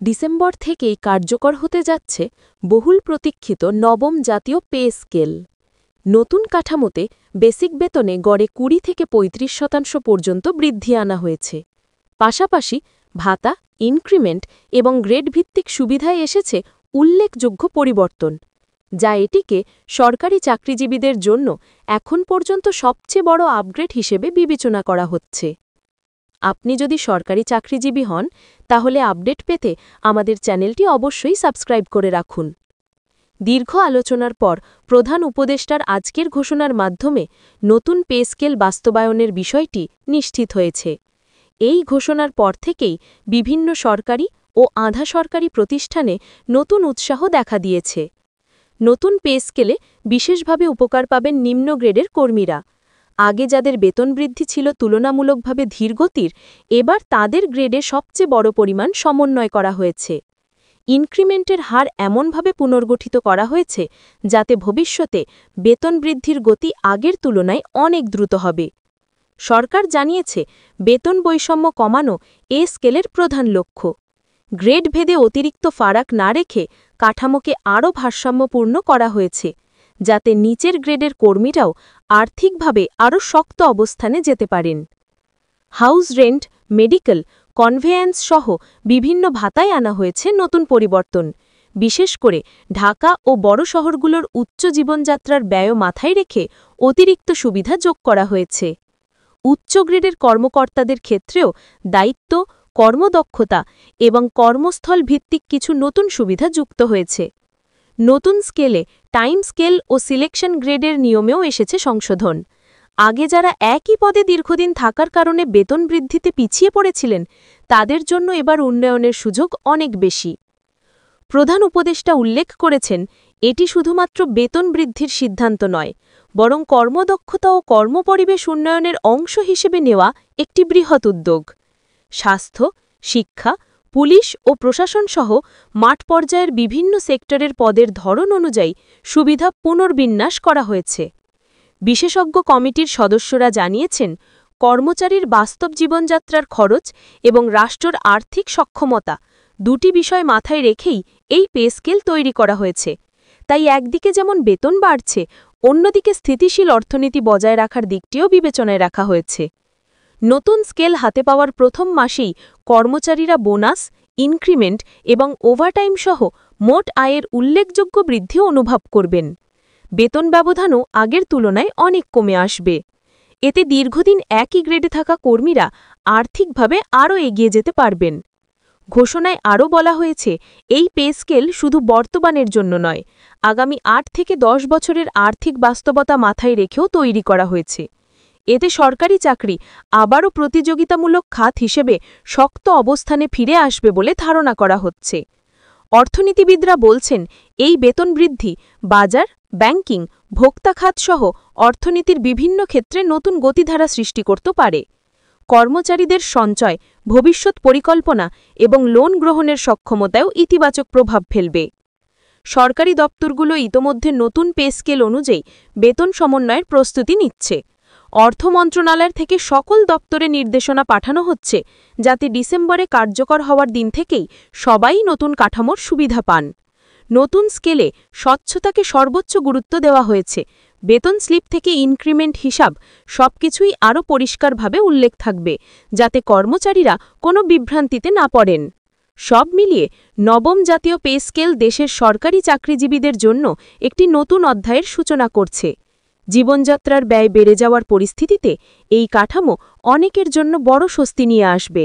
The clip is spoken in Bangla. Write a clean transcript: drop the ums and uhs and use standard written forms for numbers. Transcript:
ডিসেম্বর থেকেই কার্যকর হতে যাচ্ছে বহুল প্রতীক্ষিত নবম জাতীয় পে স্কেল। নতুন কাঠামোতে বেসিক বেতনে গড়ে ২০ থেকে ৩৫% পর্যন্ত বৃদ্ধি আনা হয়েছে। পাশাপাশি ভাতা, ইনক্রিমেন্ট এবং গ্রেড ভিত্তিক সুবিধায় এসেছে উল্লেখযোগ্য পরিবর্তন, যা এটিকে সরকারি চাকরিজীবীদের জন্য এখন পর্যন্ত সবচেয়ে বড় আপগ্রেড হিসেবে বিবেচনা করা হচ্ছে। আপনি যদি সরকারি চাকরিজীবী হন, তাহলে আপডেট পেতে আমাদের চ্যানেলটি অবশ্যই সাবস্ক্রাইব করে রাখুন। দীর্ঘ আলোচনার পর প্রধান উপদেষ্টার আজকের ঘোষণার মাধ্যমে নতুন পে স্কেল বাস্তবায়নের বিষয়টি নিশ্চিত হয়েছে। এই ঘোষণার পর থেকেই বিভিন্ন সরকারি ও আধা সরকারি প্রতিষ্ঠানে নতুন উৎসাহ দেখা দিয়েছে। নতুন পে স্কেলে বিশেষভাবে উপকার পাবেন নিম্ন গ্রেডের কর্মীরা। আগে যাদের বেতন বৃদ্ধি ছিল তুলনামূলকভাবে ধীরগতির, এবার তাদের গ্রেডে সবচেয়ে বড় পরিমাণ সমন্বয় করা হয়েছে। ইনক্রিমেন্টের হার এমনভাবে পুনর্গঠিত করা হয়েছে যাতে ভবিষ্যতে বেতন বৃদ্ধির গতি আগের তুলনায় অনেক দ্রুত হবে। সরকার জানিয়েছে, বেতন বৈষম্য কমানো এ স্কেলের প্রধান লক্ষ্য। গ্রেড ভেদে অতিরিক্ত ফারাক না রেখে কাঠামোকে আরও ভারসাম্যপূর্ণ করা হয়েছে, যাতে নিচের গ্রেডের কর্মীরাও আর্থিকভাবে আরও শক্ত অবস্থানে যেতে পারেন। হাউস রেন্ট, মেডিকেল, কনভেয়ান্স সহ বিভিন্ন ভাতায় আনা হয়েছে নতুন পরিবর্তন। বিশেষ করে ঢাকা ও বড় শহরগুলোর উচ্চ জীবনযাত্রার ব্যয় মাথায় রেখে অতিরিক্ত সুবিধা যোগ করা হয়েছে। উচ্চ গ্রেডের কর্মকর্তাদের ক্ষেত্রেও দায়িত্ব, কর্মদক্ষতা এবং কর্মস্থল ভিত্তিক কিছু নতুন সুবিধা যুক্ত হয়েছে। নতুন স্কেলে টাইম স্কেল ও সিলেকশন গ্রেডের নিয়মেও এসেছে সংশোধন। আগে যারা একই পদে দীর্ঘদিন থাকার কারণে বেতন বৃদ্ধিতে পিছিয়ে পড়েছিলেন, তাদের জন্য এবার উন্নয়নের সুযোগ অনেক বেশি। প্রধান উপদেষ্টা উল্লেখ করেছেন, এটি শুধুমাত্র বেতন বৃদ্ধির সিদ্ধান্ত নয়, বরং কর্মদক্ষতা ও কর্মপরিবেশ উন্নয়নের অংশ হিসেবে নেওয়া একটি বৃহৎ উদ্যোগ। স্বাস্থ্য, শিক্ষা, পুলিশ ও প্রশাসন সহ মাঠ পর্যায়ের বিভিন্ন সেক্টরের পদের ধরন অনুযায়ী সুবিধা পুনর্বিন্যাস করা হয়েছে। বিশেষজ্ঞ কমিটির সদস্যরা জানিয়েছেন, কর্মচারীর বাস্তব জীবনযাত্রার খরচ এবং রাষ্ট্রের আর্থিক সক্ষমতা দুটি বিষয় মাথায় রেখেই এই পে স্কেল তৈরি করা হয়েছে। তাই একদিকে যেমন বেতন বাড়ছে, অন্যদিকে স্থিতিশীল অর্থনীতি বজায় রাখার দিকটিও বিবেচনায় রাখা হয়েছে। নতুন স্কেল হাতে পাওয়ার প্রথম মাসেই কর্মচারীরা বোনাস, ইনক্রিমেন্ট এবং ওভারটাইম সহ মোট আয়ের উল্লেখযোগ্য বৃদ্ধি অনুভব করবেন। বেতন ব্যবধানও আগের তুলনায় অনেক কমে আসবে। এতে দীর্ঘদিন একই গ্রেডে থাকা কর্মীরা আর্থিকভাবে আরও এগিয়ে যেতে পারবেন। ঘোষণায় আরও বলা হয়েছে, এই পে স্কেল শুধু বর্তমানের জন্য নয়, আগামী ৮ থেকে ১০ বছরের আর্থিক বাস্তবতা মাথায় রেখেও তৈরি করা হয়েছে। এতে সরকারি চাকরি আবারও প্রতিযোগিতামূলক খাত হিসেবে শক্ত অবস্থানে ফিরে আসবে বলে ধারণা করা হচ্ছে। অর্থনীতিবিদরা বলছেন, এই বেতন বৃদ্ধি বাজার, ব্যাংকিং, ভোক্তা খাত সহ অর্থনীতির বিভিন্ন ক্ষেত্রে নতুন গতিধারা সৃষ্টি করতে পারে। কর্মচারীদের সঞ্চয়, ভবিষ্যৎ পরিকল্পনা এবং লোন গ্রহণের সক্ষমতায়ও ইতিবাচক প্রভাব ফেলবে। সরকারি দপ্তরগুলো ইতোমধ্যে নতুন পে স্কেল অনুযায়ী বেতন সমন্বয়ের প্রস্তুতি নিচ্ছে। অর্থ মন্ত্রণালয় থেকে সকল দপ্তরে নির্দেশনা পাঠানো হচ্ছে, যাতে ডিসেম্বরে কার্যকর হওয়ার দিন থেকেই সবাই নতুন কাঠামোর সুবিধা পান। নতুন স্কেলে স্বচ্ছতাকে সর্বোচ্চ গুরুত্ব দেওয়া হয়েছে। বেতন স্লিপ থেকে ইনক্রিমেন্ট হিসাব সবকিছুই আরও পরিষ্কারভাবে উল্লেখ থাকবে, যাতে কর্মচারীরা কোনো বিভ্রান্তিতে না পড়েন। সব মিলিয়ে নবম জাতীয় পে স্কেল দেশের সরকারি চাকরিজীবীদের জন্য একটি নতুন অধ্যায়ের সূচনা করছে। জীবনযাত্রার ব্যয় বেড়ে যাওয়ার পরিস্থিতিতে এই কাঠামো অনেকের জন্য বড় স্বস্তি নিয়ে আসবে।